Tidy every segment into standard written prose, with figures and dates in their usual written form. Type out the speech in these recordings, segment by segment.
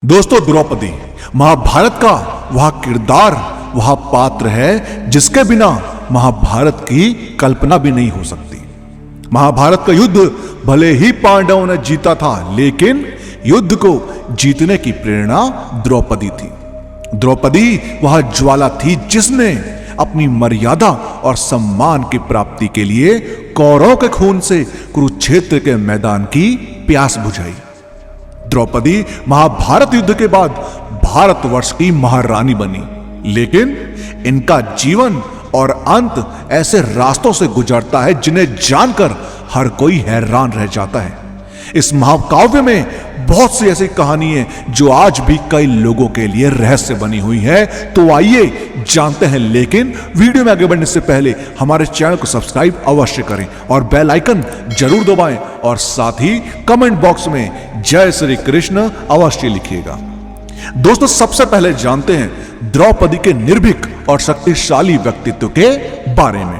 दोस्तों, द्रौपदी महाभारत का वह किरदार, वह पात्र है जिसके बिना महाभारत की कल्पना भी नहीं हो सकती। महाभारत का युद्ध भले ही पांडवों ने जीता था, लेकिन युद्ध को जीतने की प्रेरणा द्रौपदी थी। द्रौपदी वह ज्वाला थी जिसने अपनी मर्यादा और सम्मान की प्राप्ति के लिए कौरवों के खून से कुरुक्षेत्र के मैदान की प्यास बुझाई। द्रौपदी महाभारत युद्ध के बाद भारतवर्ष की महारानी बनी, लेकिन इनका जीवन और अंत ऐसे रास्तों से गुजरता है जिन्हें जानकर हर कोई हैरान रह जाता है। इस महाकाव्य में बहुत सी ऐसी कहानी है जो आज भी कई लोगों के लिए रहस्य बनी हुई है। तो आइए जानते हैं, लेकिन वीडियो में आगे बढ़ने से पहले हमारे चैनल को सब्सक्राइब अवश्य करें और बेल आइकन जरूर दबाएं और साथ ही कमेंट बॉक्स में जय श्री कृष्ण अवश्य लिखिएगा। दोस्तों, सबसे पहले जानते हैं द्रौपदी के निर्भीक और शक्तिशाली व्यक्तित्व के बारे में।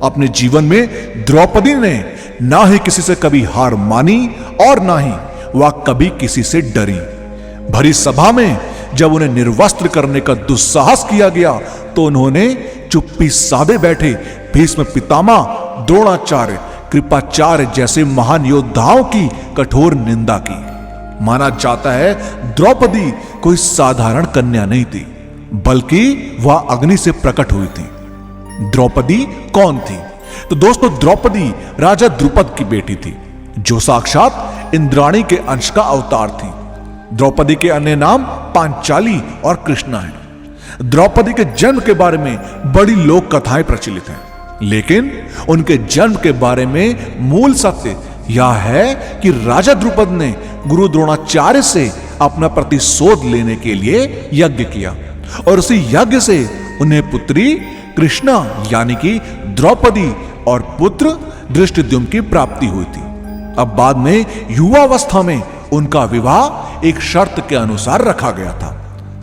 अपने जीवन में द्रौपदी ने ना ही किसी से कभी हार मानी और ना ही वह कभी किसी से डरी। भरी सभा में जब उन्हें निर्वस्त्र करने का दुस्साहस किया गया तो उन्होंने चुप्पी साधे बैठे भीष्म पितामह, द्रोणाचार्य, कृपाचार्य जैसे महान योद्धाओं की कठोर निंदा की। माना जाता है द्रौपदी कोई साधारण कन्या नहीं थी, बल्कि वह अग्नि से प्रकट हुई थी। द्रौपदी कौन थी? तो दोस्तों, द्रौपदी राजा द्रुपद की बेटी थी, जो साक्षात इंद्राणी के अंश का अवतार थी। द्रौपदी के अन्य नाम पांचाली और कृष्णा हैं। द्रौपदी के जन्म के बारे में बड़ी लोक कथाएं प्रचलित हैं, लेकिन उनके जन्म के बारे में मूल सत्य यह है कि राजा द्रुपद ने गुरु द्रोणाचार्य से अपना प्रतिशोध लेने के लिए यज्ञ किया और उसी यज्ञ से उन्हें पुत्री कृष्णा यानी कि द्रौपदी और पुत्र धृष्टद्युम्न की प्राप्ति हुई थी। अब बाद में युवावस्था में उनका विवाह एक शर्त के अनुसार रखा गया था।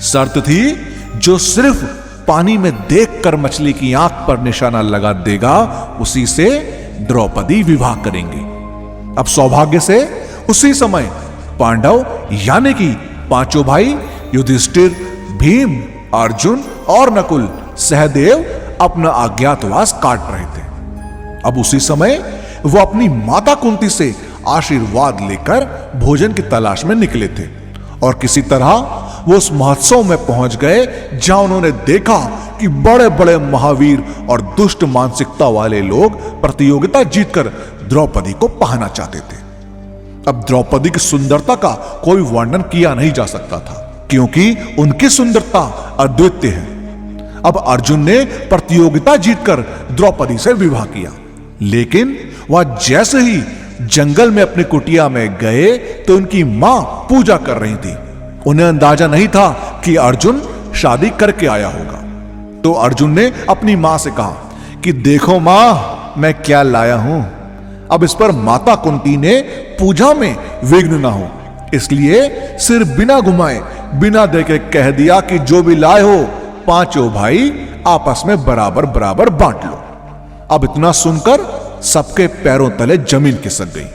शर्त थी, जो सिर्फ पानी में देखकर मछली की आंख पर निशाना लगा देगा उसी से द्रौपदी विवाह करेंगे। अब सौभाग्य से उसी समय पांडव यानी कि पांचों भाई युधिष्ठिर, भीम, अर्जुन और नकुल सहदेव अपना अज्ञातवास काट रहे थे। अब उसी समय वो अपनी माता कुंती से आशीर्वाद लेकर भोजन की तलाश में निकले थे और किसी तरह वो उस महोत्सव में पहुंच गए जहां उन्होंने देखा कि बड़े बड़े महावीर और दुष्ट मानसिकता वाले लोग प्रतियोगिता जीतकर द्रौपदी को पाना चाहते थे। अब द्रौपदी की सुंदरता का कोई वर्णन किया नहीं जा सकता था, क्योंकि उनकी सुंदरता अद्वितीय है। अब अर्जुन ने प्रतियोगिता जीतकर द्रौपदी से विवाह किया, लेकिन वह जैसे ही जंगल में अपनी कुटिया में गए तो उनकी मां पूजा कर रही थी। उन्हें अंदाजा नहीं था कि अर्जुन शादी करके आया होगा। तो अर्जुन ने अपनी मां से कहा कि देखो मां, मैं क्या लाया हूं। अब इस पर माता कुंती ने पूजा में विघ्न ना हो इसलिए सिर बिना घुमाए, बिना देखे कह दिया कि जो भी लाए हो पांचों भाई आपस में बराबर बराबर बांट लो। अब इतना सुनकर सबके पैरों तले जमीन खिसक गई।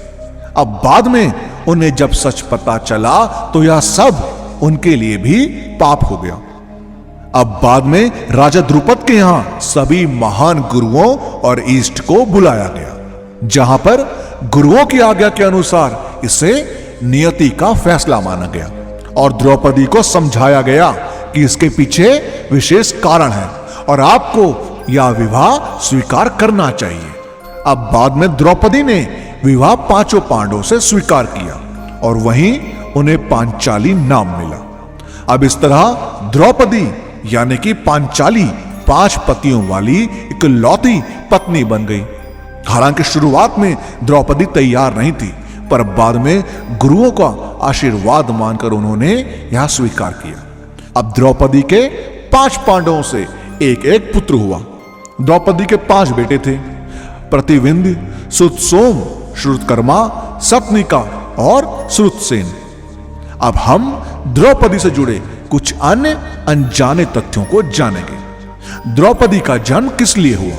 अब बाद में उन्हें जब सच पता चला तो यह सब उनके लिए भी पाप हो गया। अब बाद में राजा द्रुपद के यहां सभी महान गुरुओं और इष्ट को बुलाया गया, जहां पर गुरुओं की आज्ञा के अनुसार इसे नियति का फैसला माना गया और द्रौपदी को समझाया गया कि इसके पीछे विशेष कारण है और आपको यह विवाह स्वीकार करना चाहिए। अब बाद में द्रौपदी ने विवाह पांचों पांडवों से स्वीकार किया और वहीं उन्हें पांचाली नाम मिला। अब इस तरह द्रौपदी यानी कि पांचाली 5 पतियों वाली इकलौती पत्नी बन गई। हालांकि शुरुआत में द्रौपदी तैयार नहीं थी, पर बाद में गुरुओं का आशीर्वाद मानकर उन्होंने यह स्वीकार किया। अब द्रौपदी के 5 पांडवों से एक एक पुत्र हुआ। द्रौपदी के 5 बेटे थे, प्रतिविंध्य, सुतसोम, श्रुतकर्मा, सतनिका और श्रुतसेन। अब हम द्रौपदी से जुड़े कुछ अन्य अनजाने तथ्यों को जानेंगे। द्रौपदी का जन्म किस लिए हुआ?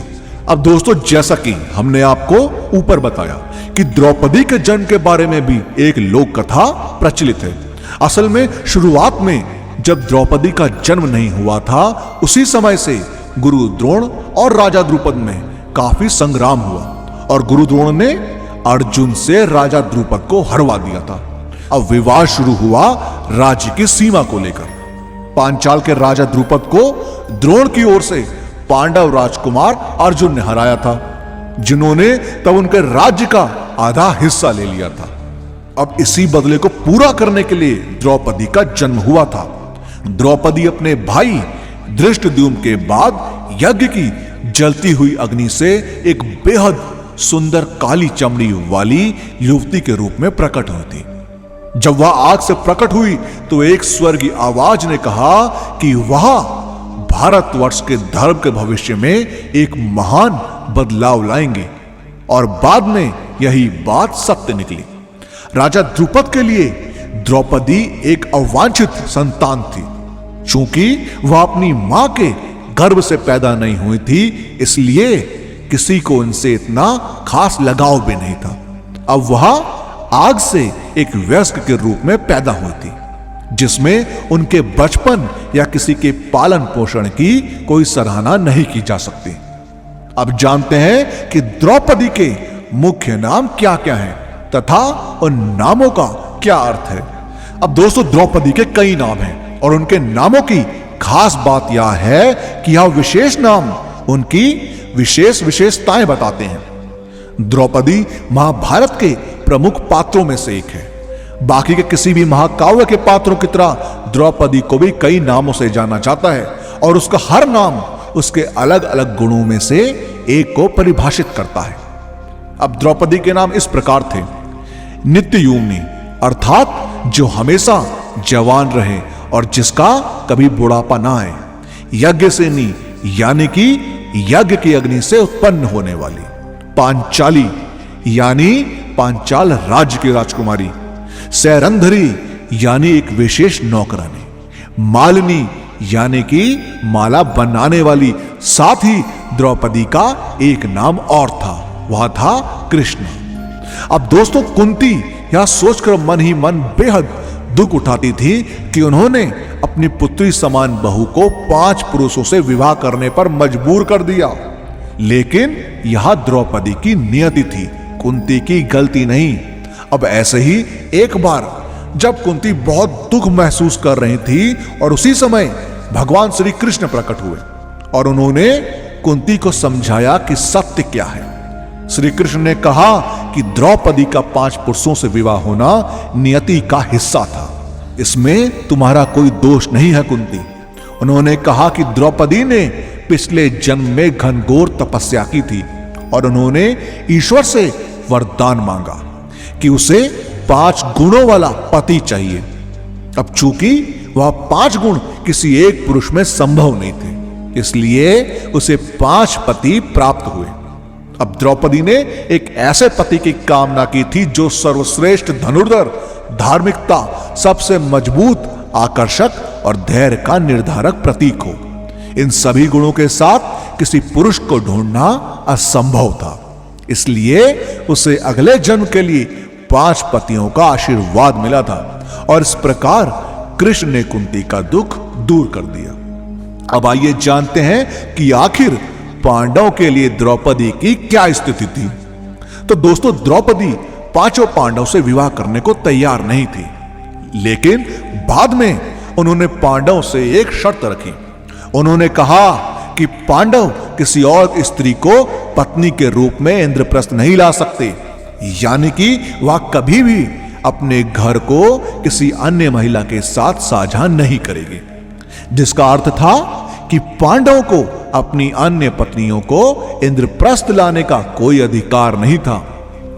अब दोस्तों, जैसा कि हमने आपको ऊपर बताया कि द्रौपदी के जन्म के बारे में भी एक लोक कथा प्रचलित है। असल में शुरुआत में जब द्रौपदी का जन्म नहीं हुआ था, उसी समय से गुरु द्रोण और राजा द्रुपद में काफी संग्राम हुआ और गुरु द्रोण ने अर्जुन से राजा द्रुपद को हरवा दिया था। अब विवाद शुरू हुआ राज्य की सीमा को लेकर। पांचाल के राजा द्रुपद को द्रोण की ओर से पांडव राजकुमार अर्जुन ने हराया था, जिन्होंने तब उनके राज्य का आधा हिस्सा ले लिया था। अब इसी बदले को पूरा करने के लिए द्रौपदी का जन्म हुआ था। द्रौपदी अपने भाई धृष्टद्युम्न के बाद यज्ञ की जलती हुई अग्नि से एक बेहद सुंदर काली चमड़ी वाली युवती के रूप में प्रकट हुई थी। जब वह आग से प्रकट हुई तो एक स्वर्गीय आवाज ने कहा कि वह भारतवर्ष के धर्म के भविष्य में एक महान बदलाव लाएंगे, और बाद में यही बात सत्य निकली। राजा द्रुपद के लिए द्रौपदी एक अवांछित संतान थी। चूंकि वह अपनी मां के गर्भ से पैदा नहीं हुई थी, इसलिए किसी को इनसे इतना खास लगाव भी नहीं था। अब वह आग से एक वयस्क के रूप में पैदा हुई थी, जिसमें उनके बचपन या किसी के पालन पोषण की कोई सराहना नहीं की जा सकती। अब जानते हैं कि द्रौपदी के मुख्य नाम क्या क्या हैं तथा उन नामों का क्या अर्थ है। अब दोस्तों, द्रौपदी के कई नाम हैं और उनके नामों की खास बात यह है कि यह विशेष नाम उनकी विशेष विशेषताएं बताते हैं। द्रौपदी महाभारत के प्रमुख पात्रों में से एक है। बाकी के किसी भी महाकाव्य के पात्रों की तरह द्रौपदी को भी कई नामों से जाना जाता है और उसका हर नाम उसके अलग अलग गुणों में से एक को परिभाषित करता है। अब द्रौपदी के नाम इस प्रकार थे: नित्ययुम्नी अर्थात जो हमेशा जवान रहे और जिसका कभी बुढ़ापा ना आए। यज्ञसेनी यानी कि यज्ञ की अग्नि से उत्पन्न होने वाली। पांचाली यानी पांचाल राज्य की राजकुमारी। सैरंधरी यानी एक विशेष नौकरानी। मालिनी यानी कि माला बनाने वाली। साथ ही द्रौपदी का एक नाम और था, वह था कृष्ण। अब दोस्तों, कुंती यह सोचकर मन ही मन बेहद दुख उठाती थी कि उन्होंने अपनी पुत्री समान बहू को 5 पुरुषों से विवाह करने पर मजबूर कर दिया। लेकिन यह द्रौपदी की नियति थी, कुंती की गलती नहीं। अब ऐसे ही एक बार जब कुंती बहुत दुख महसूस कर रही थी और उसी समय भगवान श्री कृष्ण प्रकट हुए और उन्होंने कुंती को समझाया कि सत्य क्या है। श्री कृष्ण ने कहा कि द्रौपदी का 5 पुरुषों से विवाह होना नियति का हिस्सा था, इसमें तुम्हारा कोई दोष नहीं है कुंती। उन्होंने कहा कि द्रौपदी ने पिछले जन्म में घनघोर तपस्या की थी और उन्होंने ईश्वर से वरदान मांगा कि उसे 5 गुणों वाला पति चाहिए। अब चूंकि वह 5 गुण किसी एक पुरुष में संभव नहीं थे, इसलिए उसे 5 पति प्राप्त हुए। अब द्रौपदी ने एक ऐसे पति की कामना की थी जो सर्वश्रेष्ठ धनुर्धर, धार्मिकता, सबसे मजबूत, आकर्षक और धैर्य का निर्धारक प्रतीक हो। इन सभी गुणों के साथ किसी पुरुष को ढूंढना असंभव था, इसलिए उसे अगले जन्म के लिए 5 पतियों का आशीर्वाद मिला था और इस प्रकार कृष्ण ने कुंती का दुख दूर कर दिया। अब आइए जानते हैं कि आखिर पांडवों के लिए द्रौपदी की क्या स्थिति थी। तो दोस्तों, द्रौपदी 5 पांडव से विवाह करने को तैयार नहीं थी, लेकिन बाद में उन्होंने पांडव से एक शर्त रखी। उन्होंने कहा कि पांडव किसी और स्त्री को पत्नी के रूप में इंद्रप्रस्थ नहीं ला सकते, यानी कि वह कभी भी अपने घर को किसी अन्य महिला के साथ साझा नहीं करेगी, जिसका अर्थ था कि पांडवों को अपनी अन्य पत्नियों को इंद्रप्रस्थ लाने का कोई अधिकार नहीं था।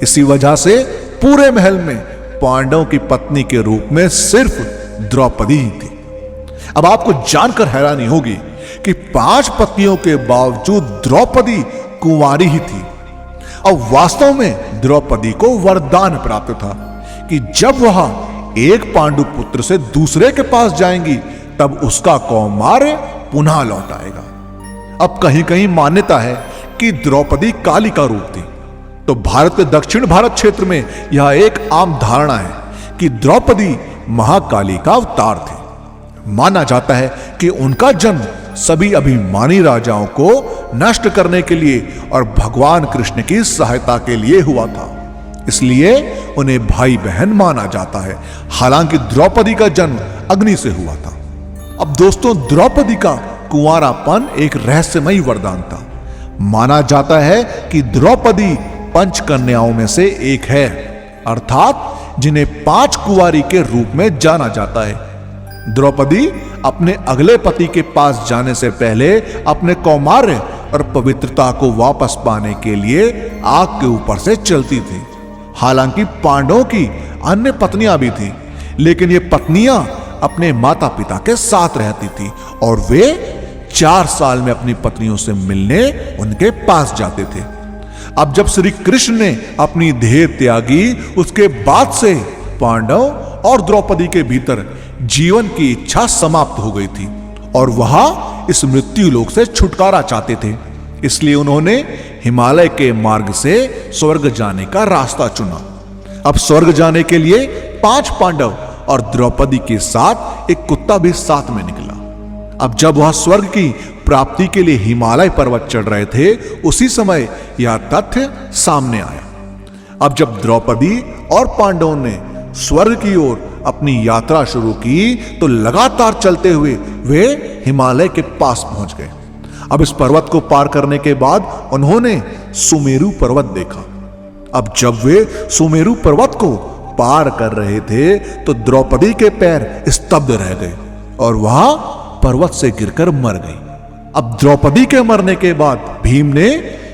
इसी वजह से पूरे महल में पांडवों की पत्नी के रूप में सिर्फ द्रौपदी ही थी। अब आपको जानकर हैरानी होगी कि 5 पत्नियों के बावजूद द्रौपदी कुंवारी ही थी। अब वास्तव में द्रौपदी को वरदान प्राप्त था कि जब वह एक पांडु पुत्र से दूसरे के पास जाएंगी तब उसका कौमार्य पुनः लौट आएगा। अब कहीं कहीं मान्यता है कि द्रौपदी काली का रूप थी, तो भारत के दक्षिण भारत क्षेत्र में यह एक आम धारणा है कि द्रौपदी महाकाली का अवतार थे। माना जाता है कि उनका जन्म सभी अभिमानी राजाओं को नष्ट करने के लिए और भगवान कृष्ण की सहायता के लिए हुआ था, इसलिए उन्हें भाई बहन माना जाता है। हालांकि द्रौपदी का जन्म अग्नि से हुआ था। अब दोस्तों, द्रौपदी का कुंवारापन एक रहस्यमयी वरदान था। माना जाता है कि द्रौपदी पंच कन्याओं में से एक है, अर्थात जिन्हें 5 कुंवारी के रूप में जाना जाता है। द्रौपदी अपने अगले पति के पास जाने से पहले अपने कौमार्य और पवित्रता को वापस पाने के लिए आग के ऊपर से चलती थी। हालांकि पांडवों की अन्य पत्नियां भी थी, लेकिन ये पत्नियां अपने माता पिता के साथ रहती थी और वे 4 साल में अपनी पत्नियों से मिलने उनके पास जाते थे। अब जब श्री कृष्ण ने अपनी देह त्यागी, उसके बाद से पांडव और द्रौपदी के भीतर जीवन की इच्छा समाप्त हो गई थी और वह इस मृत्यु लोक से छुटकारा चाहते थे। इसलिए उन्होंने हिमालय के मार्ग से स्वर्ग जाने का रास्ता चुना। अब स्वर्ग जाने के लिए 5 पांडव और द्रौपदी के साथ एक कुत्ता भी साथ में निकला। अब जब वह स्वर्ग की प्राप्ति के लिए हिमालय पर्वत चढ़ रहे थे, उसी समय यह तथ्य सामने आया। अब जब द्रौपदी और पांडवों ने स्वर्ग की ओर अपनी यात्रा शुरू की, तो लगातार चलते हुए वे हिमालय के पास पहुंच गए। अब इस पर्वत को पार करने के बाद उन्होंने सुमेरु पर्वत देखा। अब जब वे सुमेरु पर्वत को पार कर रहे थे, तो द्रौपदी के पैर स्तब्ध रह गए और वह पर्वत से गिरकर मर गई। अब द्रौपदी के मरने के बाद भीम ने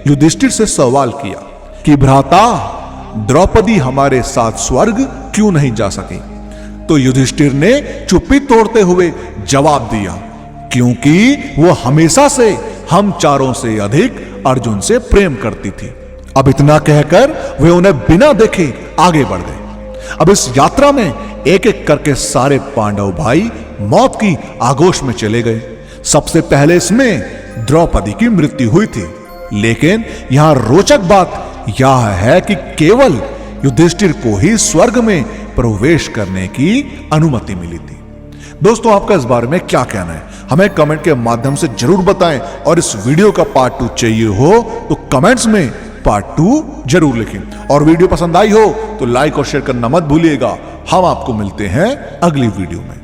युधिष्ठिर से सवाल किया कि भ्राता, द्रौपदी हमारे साथ स्वर्ग क्यों नहीं जा सकी? तो युधिष्ठिर ने चुप्पी तोड़ते हुए जवाब दिया, क्योंकि वो हमेशा से हम चारों से अधिक अर्जुन से प्रेम करती थी। अब इतना कहकर वे उन्हें बिना देखे आगे बढ़ गए। अब इस यात्रा में एक एक करके सारे पांडव भाई मौत की आगोश में चले गए। सबसे पहले इसमें द्रौपदी की मृत्यु हुई थी, लेकिन यहां रोचक बात यह है कि केवल युधिष्ठिर को ही स्वर्ग में प्रवेश करने की अनुमति मिली थी। दोस्तों, आपका इस बारे में क्या कहना है? हमें कमेंट के माध्यम से जरूर बताएं और इस वीडियो का पार्ट 2 चाहिए हो तो कमेंट्स में पार्ट 2 जरूर लिखें। और वीडियो पसंद आई हो तो लाइक और शेयर करना मत भूलिएगा। हम आपको मिलते हैं अगली वीडियो में।